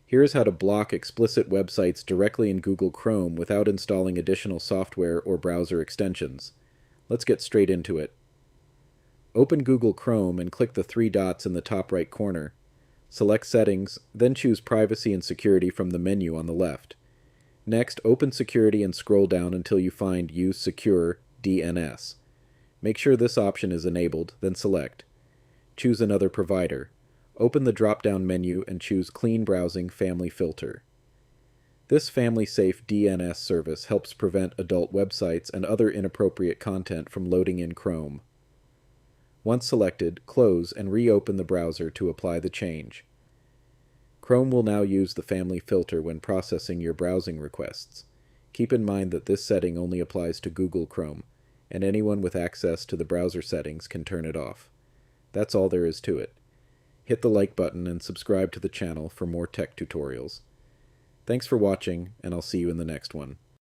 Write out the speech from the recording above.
Here's how to block explicit websites directly in Google Chrome without installing additional software or browser extensions. Let's get straight into it. Open Google Chrome and click the three dots in the top right corner. Select Settings, then choose Privacy and Security from the menu on the left. Next, open Security and scroll down until you find Use Secure DNS. Make sure this option is enabled, then select. Choose another provider. Open the drop-down menu and choose Clean Browsing Family Filter. This family-safe DNS service helps prevent adult websites and other inappropriate content from loading in Chrome. Once selected, close and reopen the browser to apply the change. Chrome will now use the family filter when processing your browsing requests. Keep in mind that this setting only applies to Google Chrome, and anyone with access to the browser settings can turn it off. That's all there is to it. Hit the like button and subscribe to the channel for more tech tutorials. Thanks for watching, and I'll see you in the next one.